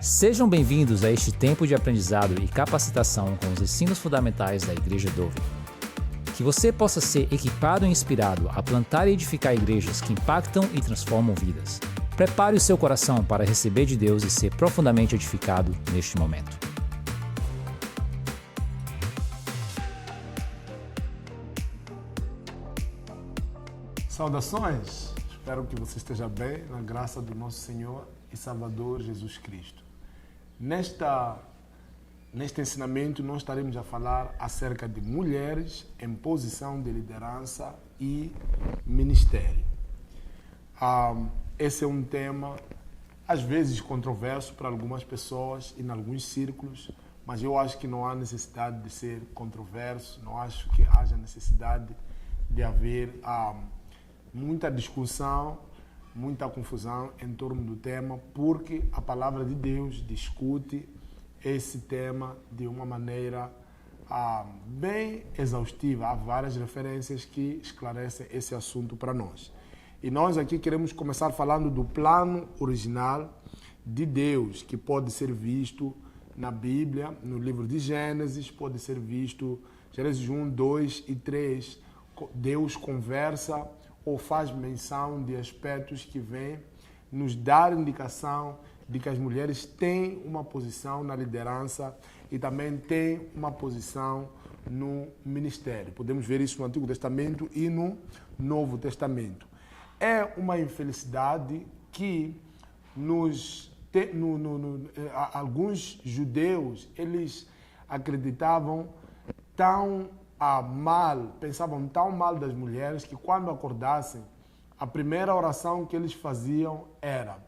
Sejam bem-vindos a este tempo de aprendizado e capacitação com os ensinos fundamentais da Igreja Dove. Que você possa ser equipado e inspirado a plantar e edificar igrejas que impactam e transformam vidas. Prepare o seu coração para receber de Deus e ser profundamente edificado neste momento. Saudações! Espero que você esteja bem, na graça do nosso Senhor e Salvador Jesus Cristo. Neste ensinamento, nós estaremos a falar acerca de mulheres em posição de liderança e ministério. Esse é um tema, às vezes, controverso para algumas pessoas e em alguns círculos, mas eu acho que não há necessidade de ser controverso, não acho que haja necessidade de haver muita discussão, muita confusão em torno do tema, porque a palavra de Deus discute esse tema de uma maneira bem exaustiva. Há várias referências que esclarecem esse assunto para nós. E nós aqui queremos começar falando do plano original de Deus, que pode ser visto na Bíblia, no livro de Gênesis, pode ser visto Gênesis 1, 2 e 3. Deus conversa ou faz menção de aspectos que vêm nos dar indicação de que as mulheres têm uma posição na liderança e também têm uma posição no ministério. Podemos ver isso no Antigo Testamento e no Novo Testamento. É uma infelicidade que alguns judeus, eles acreditavam pensavam tão mal das mulheres que quando acordassem, a primeira oração que eles faziam era: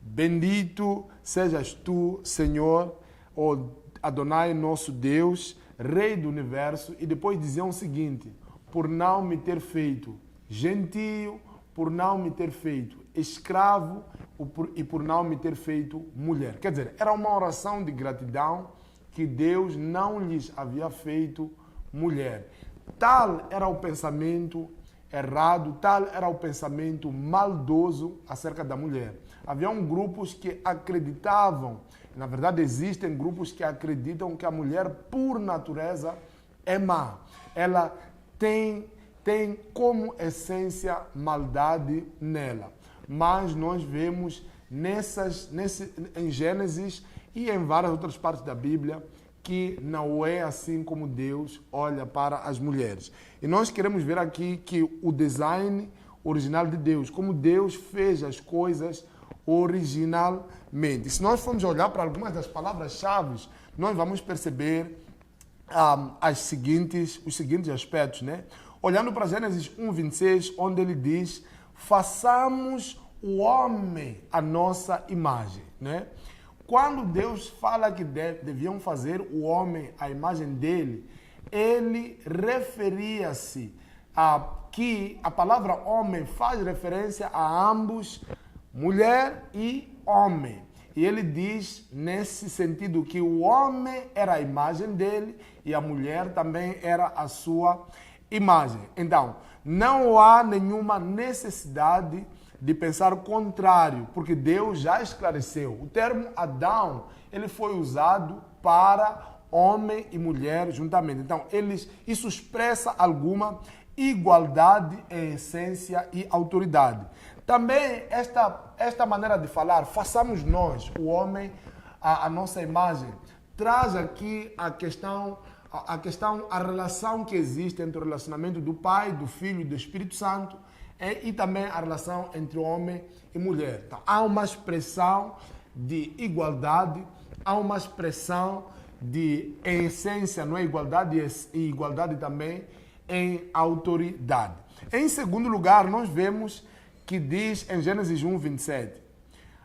bendito sejas tu, Senhor, ou Adonai, nosso Deus, Rei do Universo, e depois diziam o seguinte: por não me ter feito gentio, por não me ter feito escravo e por não me ter feito mulher. Quer dizer, era uma oração de gratidão que Deus não lhes havia feito mulher. Tal era o pensamento errado, tal era o pensamento maldoso acerca da mulher. Haviam grupos que acreditavam, na verdade existem grupos que acreditam que a mulher por natureza é má. Ela tem como essência maldade nela. Mas nós vemos em Gênesis e em várias outras partes da Bíblia que não é assim como Deus olha para as mulheres. E nós queremos ver aqui que o design original de Deus, como Deus fez as coisas originalmente. Se nós formos olhar para algumas das palavras-chave, nós vamos perceber os seguintes aspectos, né? Olhando para Gênesis 1:26, onde ele diz: façamos o homem a nossa imagem, né? Quando Deus fala que deviam fazer o homem à imagem dele, ele referia-se a que a palavra homem faz referência a ambos, mulher e homem. E ele diz nesse sentido que o homem era a imagem dele e a mulher também era a sua imagem. Então, não há nenhuma necessidade de pensar o contrário, porque Deus já esclareceu. O termo Adão, ele foi usado para homem e mulher juntamente. Então, isso expressa alguma igualdade em essência e autoridade. Também esta maneira de falar, façamos nós, o homem, a nossa imagem, traz aqui a relação que existe entre o relacionamento do Pai, do Filho e do Espírito Santo, e também a relação entre homem e mulher. Então, há uma expressão de igualdade, há uma expressão de em essência, não é igualdade, e igualdade também em autoridade. Em segundo lugar, nós vemos que diz em Gênesis 1:27,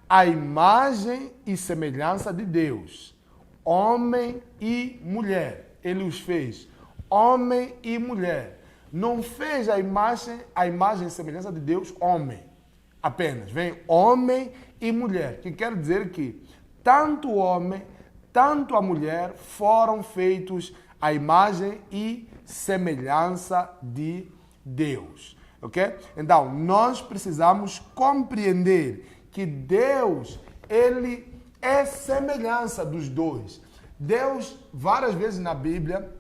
a imagem e semelhança de Deus, homem e mulher, ele os fez, homem e mulher. Não fez a imagem e semelhança de Deus, homem. Apenas. Vem homem e mulher. Que quer dizer que tanto o homem, tanto a mulher foram feitos à imagem e semelhança de Deus. Ok? Então, nós precisamos compreender que Deus, ele é semelhança dos dois. Deus, várias vezes na Bíblia,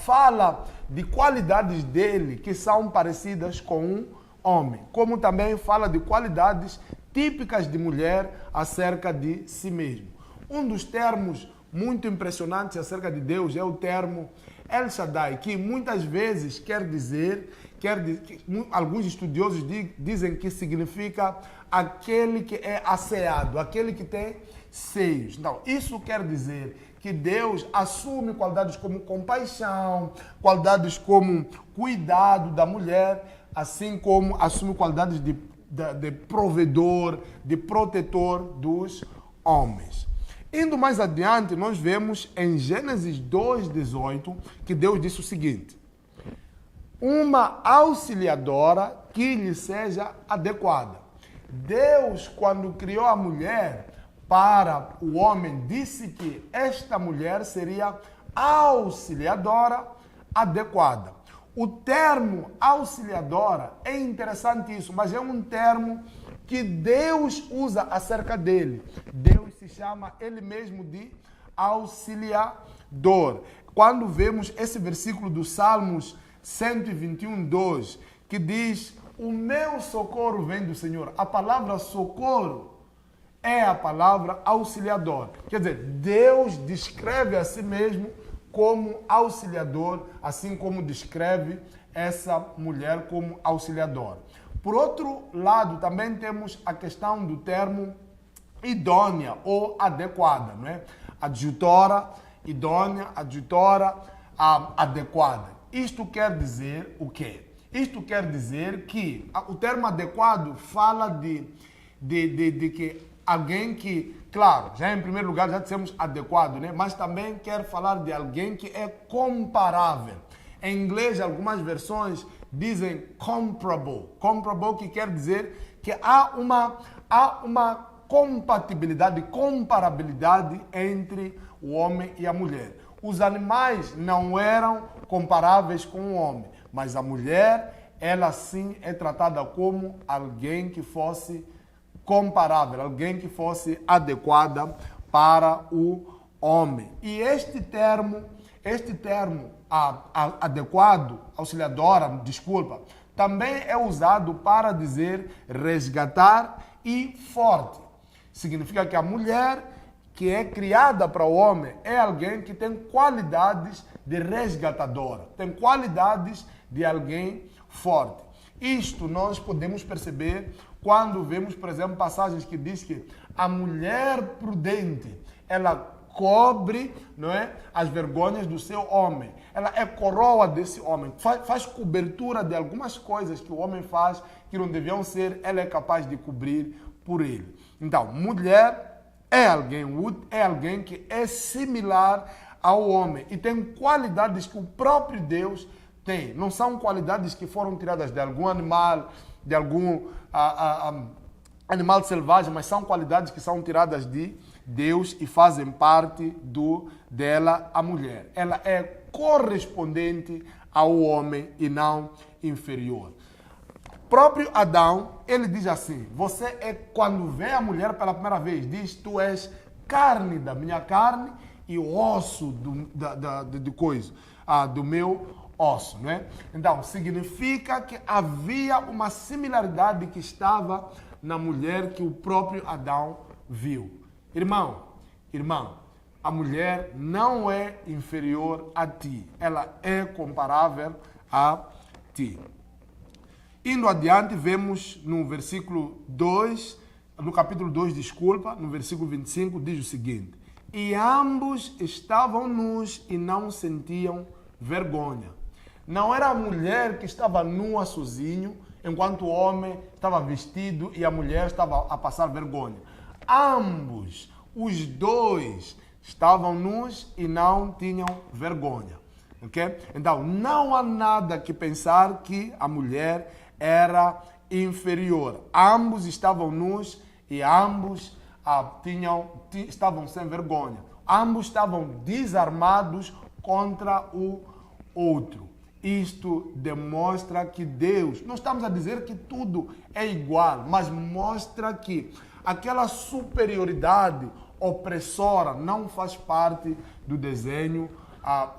fala de qualidades dele que são parecidas com um homem, como também fala de qualidades típicas de mulher acerca de si mesmo. Um dos termos muito impressionantes acerca de Deus é o termo El Shaddai, que muitas vezes quer dizer, alguns estudiosos dizem que significa aquele que é asseado, aquele que tem seios. Então, isso quer dizer que Deus assume qualidades como compaixão, qualidades como cuidado da mulher, assim como assume qualidades de provedor, de protetor dos homens. Indo mais adiante, nós vemos em Gênesis 2:18 que Deus disse o seguinte: uma auxiliadora que lhe seja adequada. Deus, quando criou a mulher para o homem, disse que esta mulher seria auxiliadora adequada. O termo auxiliadora é interessante isso, mas é um termo que Deus usa acerca dele. Deus se chama ele mesmo de auxiliador. Quando vemos esse versículo do Salmos 121:2, que diz: o meu socorro vem do Senhor. A palavra socorro é a palavra auxiliador. Quer dizer, Deus descreve a si mesmo como auxiliador, assim como descreve essa mulher como auxiliadora. Por outro lado, também temos a questão do termo idônea ou adequada, não é? Adjutora, idônea, adjutora, adequada. Isto quer dizer o quê? Isto quer dizer que o termo adequado fala de que alguém que, claro, já em primeiro lugar já dissemos adequado, né? Mas também quer falar de alguém que é comparável. Em inglês, algumas versões dizem comparable. Comparable, que quer dizer que há uma compatibilidade, comparabilidade entre o homem e a mulher. Os animais não eram comparáveis com o homem, mas a mulher, ela sim é tratada como alguém que fosse comparável, alguém que fosse adequada para o homem. E este termo adequado, auxiliadora, também é usado para dizer resgatar e forte. Significa que a mulher que é criada para o homem é alguém que tem qualidades de resgatadora, tem qualidades de alguém forte. Isto nós podemos perceber quando vemos, por exemplo, passagens que diz que a mulher prudente, ela cobre, não é, as vergonhas do seu homem. Ela é coroa desse homem. Faz cobertura de algumas coisas que o homem faz que não deviam ser, ela é capaz de cobrir por ele. Então, mulher é alguém que é similar ao homem e tem qualidades que o próprio Deus tem. Não são qualidades que foram tiradas de algum animal, de algum animal selvagem, mas são qualidades que são tiradas de Deus e fazem parte dela, a mulher. Ela é correspondente ao homem e não inferior. O próprio Adão, ele diz assim, você é, quando vê a mulher pela primeira vez, diz, tu és carne da minha carne e osso do meu osso, não é? Então, significa que havia uma similaridade que estava na mulher que o próprio Adão viu. Irmão, a mulher não é inferior a ti, ela é comparável a ti. Indo adiante, vemos no versículo 2, no capítulo 2, no versículo 25, diz o seguinte: e ambos estavam nus e não sentiam vergonha. Não era a mulher que estava nua sozinho, enquanto o homem estava vestido e a mulher estava a passar vergonha. Ambos, os dois, estavam nus e não tinham vergonha. Okay? Então, não há nada que pensar que a mulher era inferior. Ambos estavam nus e ambos estavam sem vergonha. Ambos estavam desarmados contra o outro. Isto demonstra que Deus, não estamos a dizer que tudo é igual, mas mostra que aquela superioridade opressora não faz parte do desenho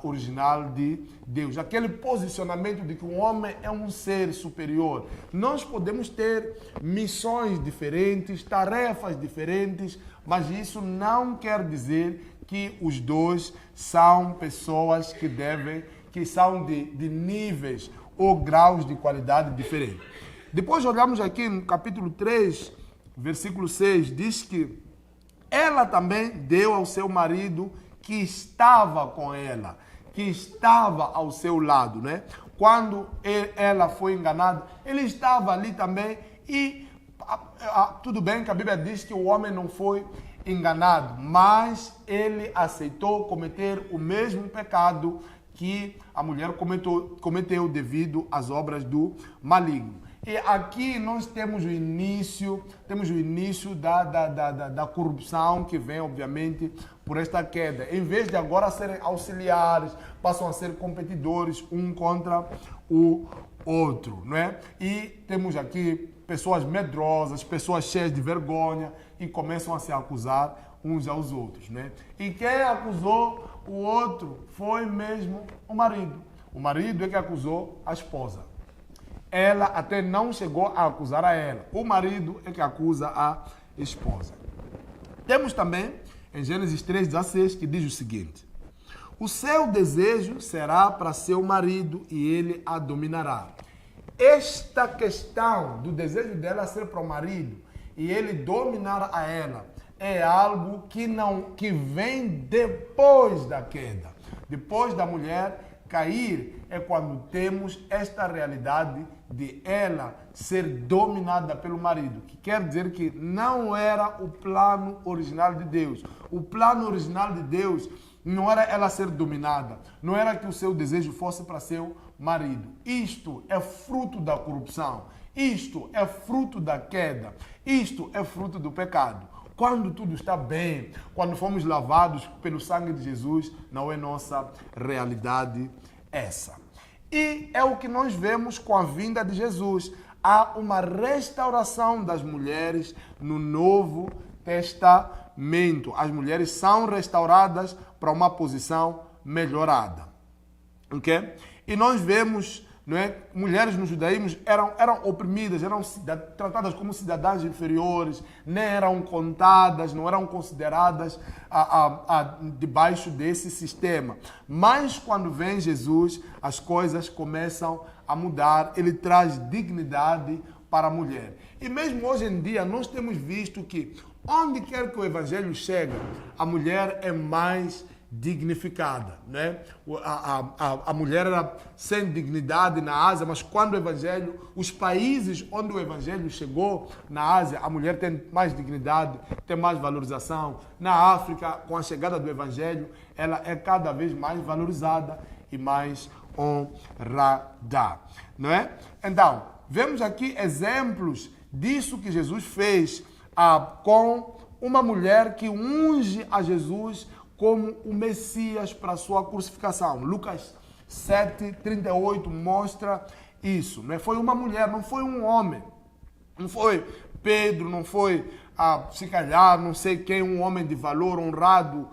original de Deus. Aquele posicionamento de que o homem é um ser superior. Nós podemos ter missões diferentes, tarefas diferentes, mas isso não quer dizer que os dois são pessoas que são de níveis ou graus de qualidade diferentes. Depois olhamos aqui no capítulo 3, versículo 6, diz que ela também deu ao seu marido que estava com ela, que estava ao seu lado, né? Quando ela foi enganada, ele estava ali também e tudo bem que a Bíblia diz que o homem não foi enganado, mas ele aceitou cometer o mesmo pecado que a mulher cometeu devido às obras do maligno. E aqui nós temos o início da corrupção que vem, obviamente, por esta queda. Em vez de agora serem auxiliares, passam a ser competidores um contra o outro, não é? E temos aqui pessoas medrosas, pessoas cheias de vergonha e começam a se acusar uns aos outros, né? E quem acusou o outro foi mesmo o marido. O marido é que acusou a esposa. Ela até não chegou a acusar a ela. O marido é que acusa a esposa. Temos também em Gênesis 3,16 que diz o seguinte: o seu desejo será para seu marido e ele a dominará. Esta questão do desejo dela ser para o marido e ele dominar a ela é algo que vem depois da queda. Depois da mulher cair é quando temos esta realidade de ela ser dominada pelo marido, que quer dizer que não era o plano original de Deus. O plano original de Deus não era ela ser dominada, não era que o seu desejo fosse para seu marido. Isto é fruto da corrupção, isto é fruto da queda, isto é fruto do pecado. Quando tudo está bem, quando fomos lavados pelo sangue de Jesus, não é nossa realidade essa. E é o que nós vemos com a vinda de Jesus. Há uma restauração das mulheres no Novo Testamento. As mulheres são restauradas para uma posição melhorada. Ok? E nós vemos, não é? Mulheres no judaísmo eram oprimidas, eram tratadas como cidadãs inferiores, nem eram contadas, não eram consideradas debaixo desse sistema. Mas quando vem Jesus, as coisas começam a mudar, ele traz dignidade para a mulher. E mesmo hoje em dia, nós temos visto que onde quer que o evangelho chega, a mulher é mais dignificada, né? A mulher era sem dignidade na Ásia, mas quando o evangelho, os países onde o evangelho chegou na Ásia, a mulher tem mais dignidade, tem mais valorização. Na África, com a chegada do evangelho, ela é cada vez mais valorizada e mais honrada, não é? Então, vemos aqui exemplos disso que Jesus fez com uma mulher que unge a Jesus como o Messias para a sua crucificação. Lucas 7:38 mostra isso. Não foi uma mulher, não foi um homem. Não foi Pedro, não foi, se calhar, não sei quem, um homem de valor honrado,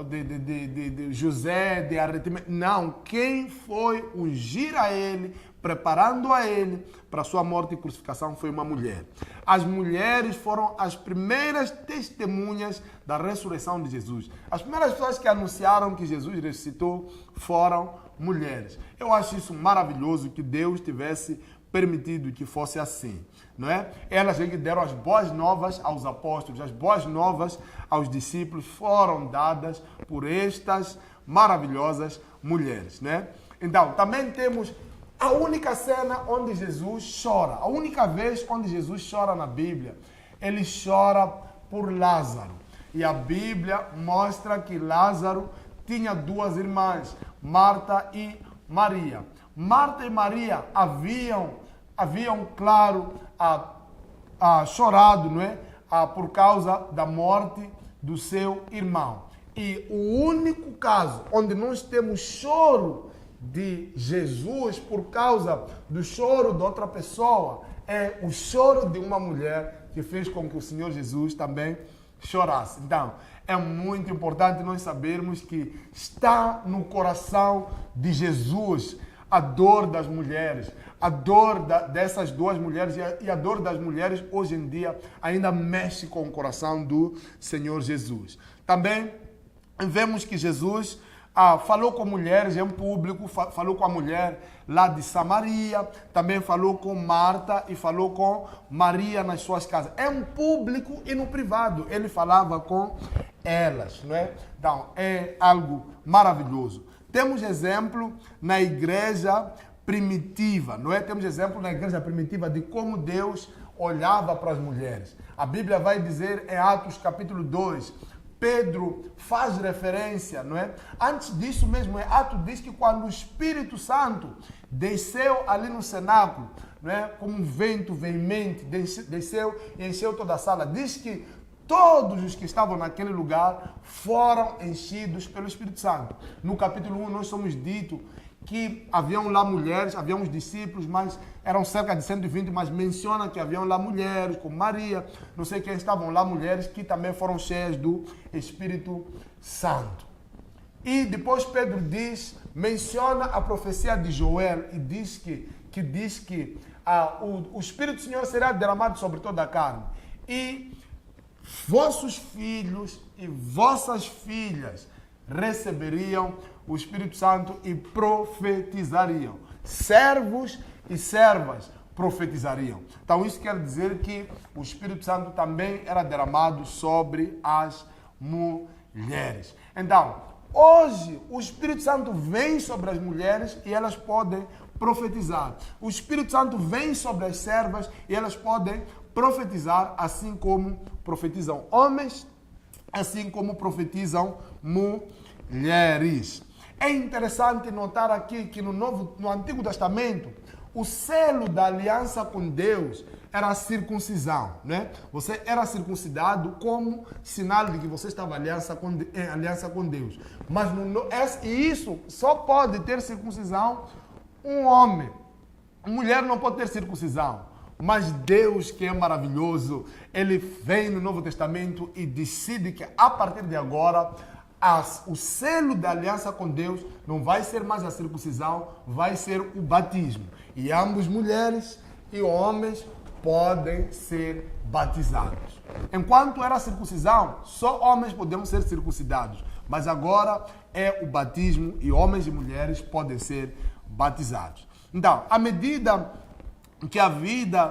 de José, de Arimateia. Não, quem foi ungir a ele, preparando a ele para a sua morte e crucificação, foi uma mulher. As mulheres foram as primeiras testemunhas da ressurreição de Jesus. As primeiras pessoas que anunciaram que Jesus ressuscitou foram mulheres. Eu acho isso maravilhoso, que Deus tivesse permitido que fosse assim, não é? Elas que deram as boas novas aos apóstolos, as boas novas aos discípulos foram dadas por estas maravilhosas mulheres, né? Então, também temos a única cena onde Jesus chora, a única vez onde Jesus chora na Bíblia, ele chora por Lázaro. E a Bíblia mostra que Lázaro tinha duas irmãs, Marta e Maria. Marta e Maria haviam claro, chorado, não é? Por causa da morte do seu irmão. E o único caso onde nós temos choro de Jesus por causa do choro de outra pessoa é o choro de uma mulher que fez com que o Senhor Jesus também chorasse. Então, é muito importante nós sabermos que está no coração de Jesus a dor das mulheres, a dor dessas duas mulheres, e a dor das mulheres hoje em dia ainda mexe com o coração do Senhor Jesus. Também vemos que Jesus falou com mulheres em público, falou com a mulher lá de Samaria, também falou com Marta e falou com Maria nas suas casas. É um público e no privado. Ele falava com elas, não é? Então, é algo maravilhoso. Temos exemplo na igreja primitiva, não é? Temos exemplo na igreja primitiva de como Deus olhava para as mulheres. A Bíblia vai dizer em Atos capítulo 2, Pedro faz referência, não é? Antes disso mesmo, Atos diz que quando o Espírito Santo desceu ali no cenáculo, não é? Como um vento veemente, desceu e encheu toda a sala, diz que todos os que estavam naquele lugar foram enchidos pelo Espírito Santo. No capítulo 1 nós somos dito que haviam lá mulheres, haviam os discípulos, mas eram cerca de 120, mas menciona que haviam lá mulheres, como Maria, não sei quem estavam lá, mulheres que também foram cheias do Espírito Santo. E depois Pedro menciona a profecia de Joel e diz que o Espírito do Senhor será derramado sobre toda a carne. E vossos filhos e vossas filhas receberiam o Espírito Santo e profetizariam. Servos e servas profetizariam. Então isso quer dizer que o Espírito Santo também era derramado sobre as mulheres. Então, hoje o Espírito Santo vem sobre as mulheres e elas podem profetizar. O Espírito Santo vem sobre as servas e elas podem profetizar, assim como profetizam homens, assim como profetizam mulheres. É interessante notar aqui que no Antigo Testamento, o selo da aliança com Deus era a circuncisão, né? Você era circuncidado como sinal de que você estava em aliança com Deus. Mas isso só pode ter circuncisão um homem. A mulher não pode ter circuncisão. Mas Deus, que é maravilhoso, Ele vem no Novo Testamento e decide que a partir de agora o selo da aliança com Deus não vai ser mais a circuncisão, vai ser o batismo. E ambos, mulheres e homens, podem ser batizados. Enquanto era a circuncisão, só homens podiam ser circuncidados. Mas agora é o batismo e homens e mulheres podem ser batizados. Então, à medida que a vida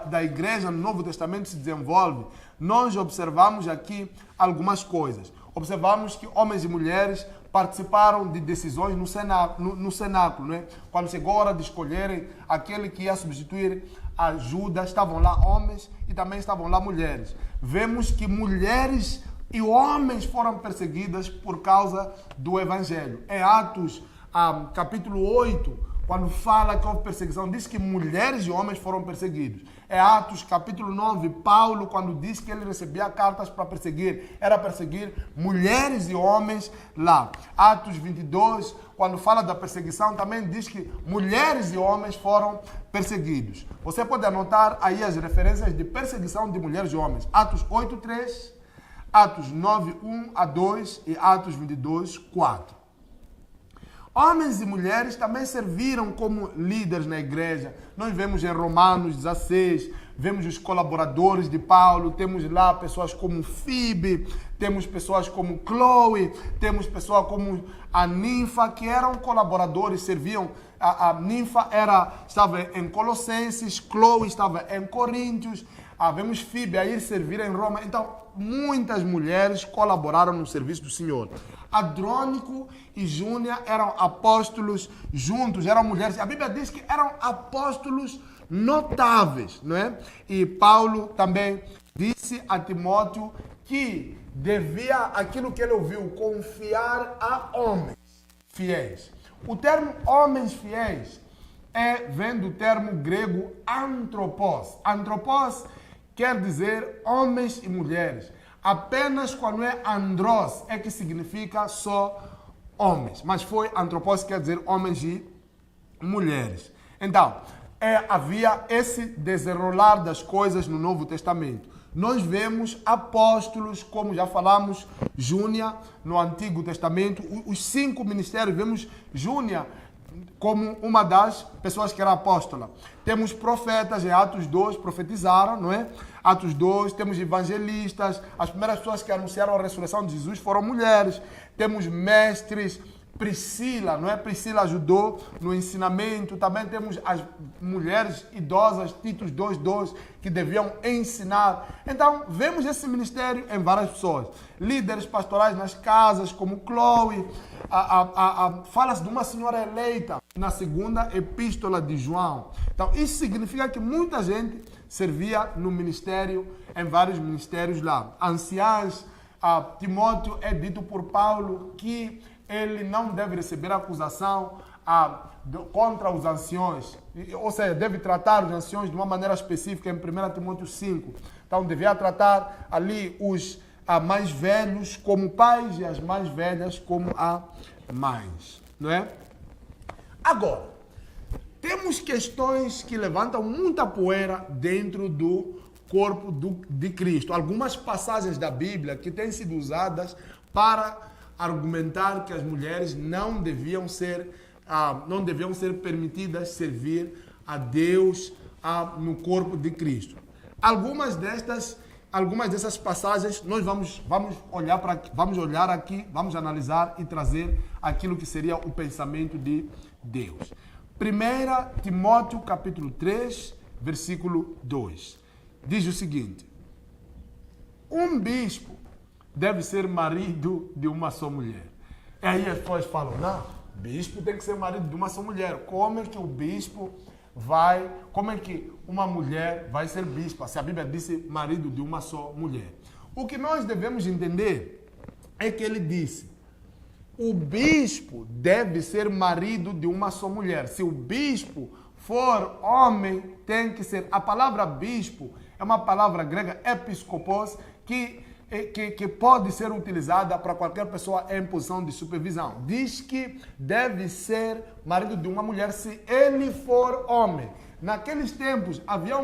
da igreja no Novo Testamento se desenvolve, nós observamos aqui algumas coisas. Observamos que homens e mulheres participaram de decisões no cenáculo, né? Quando chegou a hora de escolherem aquele que ia substituir a Judas, estavam lá homens e também estavam lá mulheres. Vemos que mulheres e homens foram perseguidas por causa do Evangelho. Em Atos, capítulo 8, quando fala que houve perseguição, diz que mulheres e homens foram perseguidos. É Atos, capítulo 9, Paulo, quando diz que ele recebia cartas para perseguir, era perseguir mulheres e homens lá. Atos 22, quando fala da perseguição, também diz que mulheres e homens foram perseguidos. Você pode anotar aí as referências de perseguição de mulheres e homens. Atos 8, 3, Atos 9, 1 a 2 e Atos 22, 4. Homens e mulheres também serviram como líderes na igreja. Nós vemos em Romanos 16, vemos os colaboradores de Paulo, temos lá pessoas como Fibe, temos pessoas como Chloe, temos pessoas como a Ninfa, que eram colaboradores, serviam. A Ninfa estava em Colossenses, Chloe estava em Coríntios, vemos Fibe a ir servir em Roma. Então, muitas mulheres colaboraram no serviço do Senhor. Andrônico e Júnia eram apóstolos juntos, eram mulheres. A Bíblia diz que eram apóstolos notáveis, não é? E Paulo também disse a Timóteo que devia, aquilo que ele ouviu, confiar a homens fiéis. O termo homens fiéis vem do termo grego antropos. Antropos quer dizer homens e mulheres. Apenas quando é andros é que significa só homens. Mas foi antropos, quer dizer homens e mulheres. Então, havia esse desenrolar das coisas no Novo Testamento. Nós vemos apóstolos, como já falamos, Júnia no Antigo Testamento, os 5 ministérios, vemos Júnia como uma das pessoas que era apóstola. Temos profetas, em Atos 2 profetizaram, não é? Atos 2, temos evangelistas, as primeiras pessoas que anunciaram a ressurreição de Jesus foram mulheres. Temos mestres, Priscila, não é? Priscila ajudou no ensinamento. Também temos as mulheres idosas, Titos 2:2, que deviam ensinar. Então, vemos esse ministério em várias pessoas. Líderes pastorais nas casas, como Chloe. Fala-se de uma senhora eleita na segunda epístola de João. Então, isso significa que muita gente servia no ministério, em vários ministérios lá. Anciãs, Timóteo é dito por Paulo que ele não deve receber acusação contra os anciões, ou seja, deve tratar os anciões de uma maneira específica em 1 Timóteo 5. Então, devia tratar ali os mais velhos como pais e as mais velhas como mães, não é? Agora, temos questões que levantam muita poeira dentro do corpo de Cristo. Algumas passagens da Bíblia que têm sido usadas para argumentar que as mulheres não deviam ser permitidas servir a Deus no corpo de Cristo. Algumas dessas passagens nós vamos olhar aqui, vamos analisar e trazer aquilo que seria o pensamento de Deus. 1 Timóteo capítulo 3, versículo 2. Diz o seguinte: um bispo deve ser marido de uma só mulher. E aí as pessoas falam, não, bispo tem que ser marido de uma só mulher. Como é que uma mulher vai ser bispa, se a Bíblia disse marido de uma só mulher? O que nós devemos entender é que ele disse, o bispo deve ser marido de uma só mulher. Se o bispo for homem, tem que ser. A palavra bispo é uma palavra grega, episkopos, que pode ser utilizada para qualquer pessoa em posição de supervisão. Diz que deve ser marido de uma mulher se ele for homem. Naqueles tempos, haviam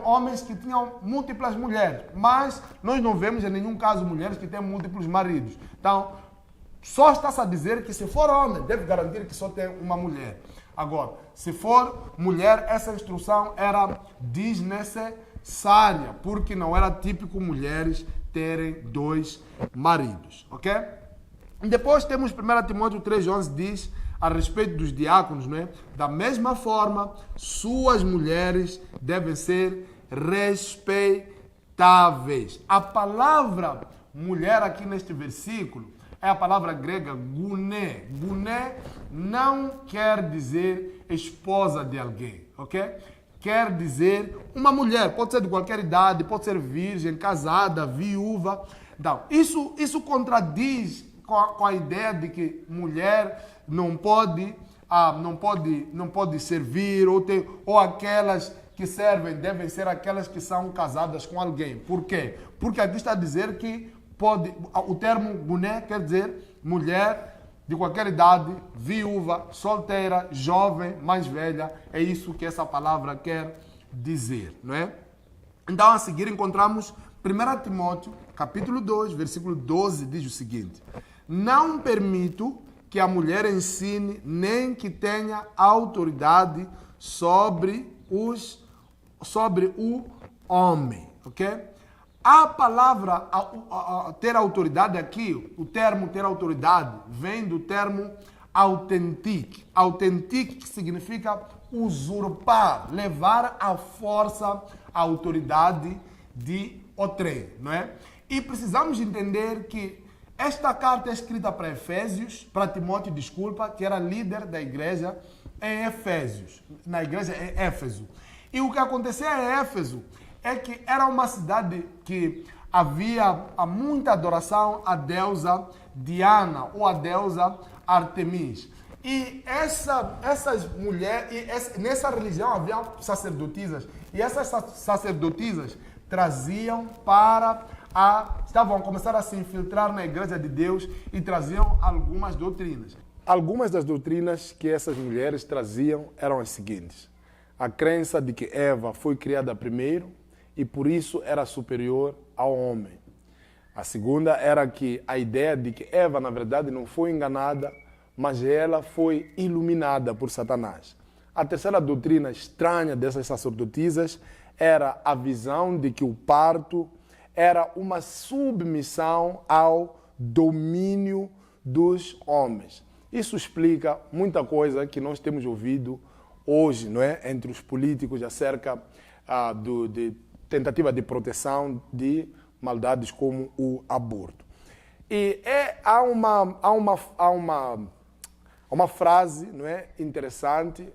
homens que tinham múltiplas mulheres, mas nós não vemos em nenhum caso mulheres que têm múltiplos maridos. Então, só está-se a dizer que se for homem, deve garantir que só tem uma mulher. Agora, se for mulher, essa instrução era desnecessária, porque não era típico mulheres terem 2 maridos, ok? Depois temos 1 Timóteo 3,11, diz a respeito dos diáconos, né? Da mesma forma, suas mulheres devem ser respeitáveis. A palavra mulher aqui neste versículo é a palavra grega guné. Guné não quer dizer esposa de alguém, ok? Quer dizer uma mulher, pode ser de qualquer idade, pode ser virgem, casada, viúva. Então, isso contradiz com a ideia de que mulher não pode servir, ou aquelas que servem devem ser aquelas que são casadas com alguém. Por quê? Porque aqui está a dizer que o termo guné quer dizer mulher de qualquer idade, viúva, solteira, jovem, mais velha. É isso que essa palavra quer dizer, não é? Então, a seguir encontramos 1 Timóteo, capítulo 2, versículo 12, diz o seguinte: não permito que a mulher ensine, nem que tenha autoridade sobre o homem, ok? A palavra ter autoridade aqui, o termo ter autoridade, vem do termo authentique. Authentique significa usurpar, levar à força a autoridade de outrem, não é? E precisamos entender que esta carta é escrita para Timóteo, que era líder da igreja em Efésios, na igreja em Éfeso. E o que acontecia em Éfeso é que era uma cidade que havia muita adoração à deusa Diana ou à deusa Artemis. E essas mulheres, nessa religião havia sacerdotisas, e essas sacerdotisas estavam a começar a se infiltrar na igreja de Deus e traziam algumas doutrinas. Algumas das doutrinas que essas mulheres traziam eram as seguintes. A crença de que Eva foi criada primeiro e por isso era superior ao homem. A segunda era que a ideia de que Eva, na verdade, não foi enganada, mas ela foi iluminada por Satanás. A terceira doutrina estranha dessas sacerdotisas era a visão de que o parto era uma submissão ao domínio dos homens. Isso explica muita coisa que nós temos ouvido hoje, não é, entre os políticos acerca de tentativa de proteção de maldades como o aborto. E há uma frase, não é, interessante,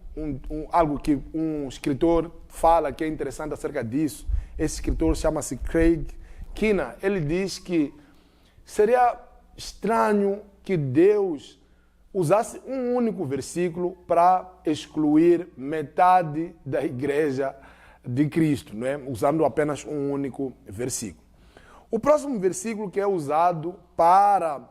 algo que um escritor fala que é interessante acerca disso. Esse escritor chama-se Craig Keener. Ele diz que seria estranho que Deus usasse um único versículo para excluir metade da igreja de Cristo, não é? Usando apenas um único versículo. O próximo versículo que é usado para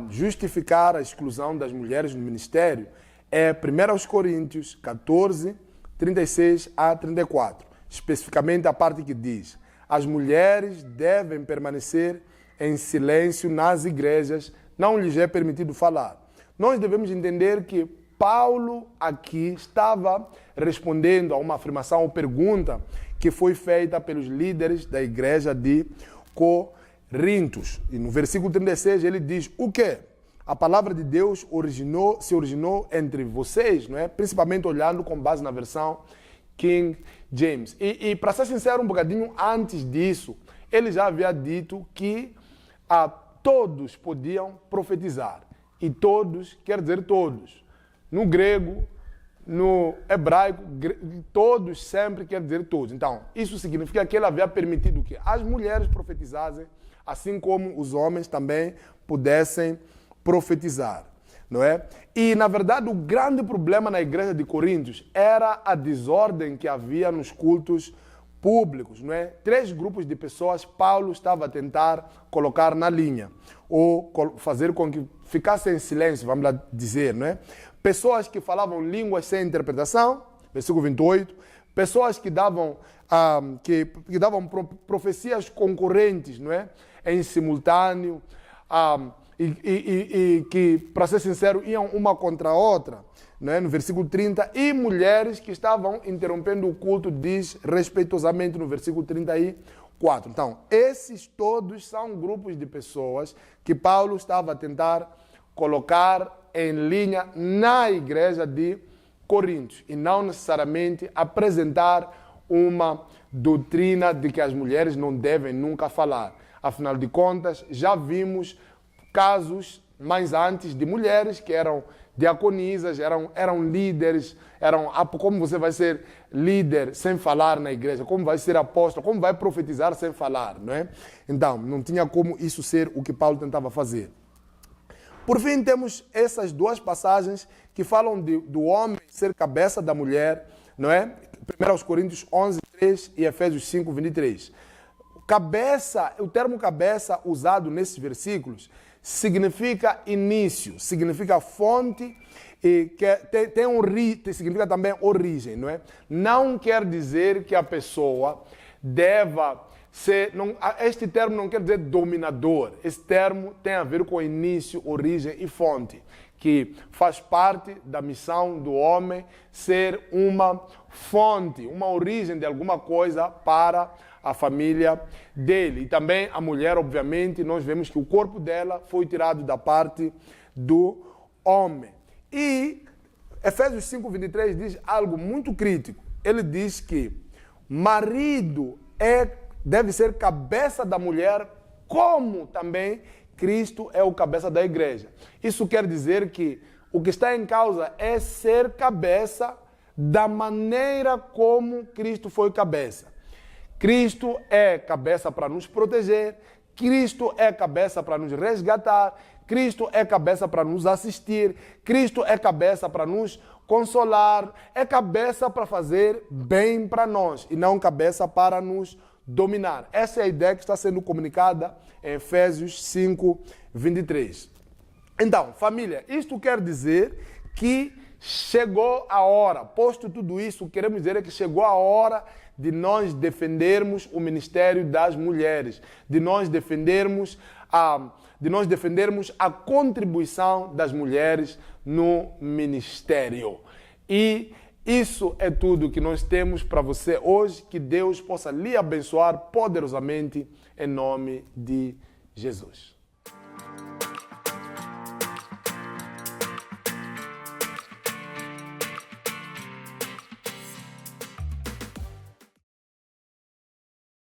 justificar a exclusão das mulheres no ministério é 1 Coríntios 14, 36 a 34. Especificamente a parte que diz: as mulheres devem permanecer em silêncio nas igrejas, não lhes é permitido falar. Nós devemos entender que Paulo aqui estava respondendo a uma afirmação ou pergunta que foi feita pelos líderes da igreja de Corintos. E no versículo 36 ele diz o quê? A palavra de Deus se originou entre vocês, não é? Principalmente olhando com base na versão King James. E para ser sincero, um bocadinho antes disso, ele já havia dito que todos podiam profetizar. E todos quer dizer todos. No grego, no hebraico, todos sempre quer dizer todos. Então, isso significa que ele havia permitido que as mulheres profetizassem, assim como os homens também pudessem profetizar, não é? E, na verdade, o grande problema na igreja de Coríntios era a desordem que havia nos cultos públicos, não é? 3 grupos de pessoas Paulo estava a tentar colocar na linha, ou fazer com que ficassem em silêncio, vamos lá dizer, não é? Pessoas que falavam línguas sem interpretação, versículo 28, pessoas que davam profecias concorrentes, não é? Em simultâneo, e que, para ser sincero, iam uma contra a outra, não é? No versículo 30, e mulheres que estavam interrompendo o culto desrespeitosamente no versículo 34. Então, esses todos são grupos de pessoas que Paulo estava a tentar colocar em linha na igreja de Coríntios e não necessariamente apresentar uma doutrina de que as mulheres não devem nunca falar. Afinal de contas, já vimos casos mais antes de mulheres que eram diaconisas, eram líderes, como você vai ser líder sem falar na igreja, como vai ser apóstolo, como vai profetizar sem falar, não é? Então, não tinha como isso ser o que Paulo tentava fazer. Por fim, temos essas 2 passagens que falam do homem ser cabeça da mulher, não é? 1 Coríntios 11, 3 e Efésios 5, 23. Cabeça, o termo cabeça usado nesses versículos significa início, significa fonte e significa também origem, não é? Não quer dizer que a pessoa deva ser... este termo não quer dizer dominador. Esse termo tem a ver com início, origem e fonte, que faz parte da missão do homem ser uma fonte, uma origem de alguma coisa para a família dele. E também a mulher, obviamente, nós vemos que o corpo dela foi tirado da parte do homem. E Efésios 5, 23 diz algo muito crítico. Ele diz que marido deve ser cabeça da mulher, como também Cristo é o cabeça da igreja. Isso quer dizer que o que está em causa é ser cabeça da maneira como Cristo foi cabeça. Cristo é cabeça para nos proteger, Cristo é cabeça para nos resgatar, Cristo é cabeça para nos assistir, Cristo é cabeça para nos consolar, é cabeça para fazer bem para nós e não cabeça para nos dominar. Essa é a ideia que está sendo comunicada em Efésios 5, 23. Então, família, isto quer dizer que chegou a hora, posto tudo isso, queremos dizer que chegou a hora de nós defendermos o ministério das mulheres, de nós defendermos a contribuição das mulheres no ministério. E isso é tudo que nós temos para você hoje. Que Deus possa lhe abençoar poderosamente em nome de Jesus.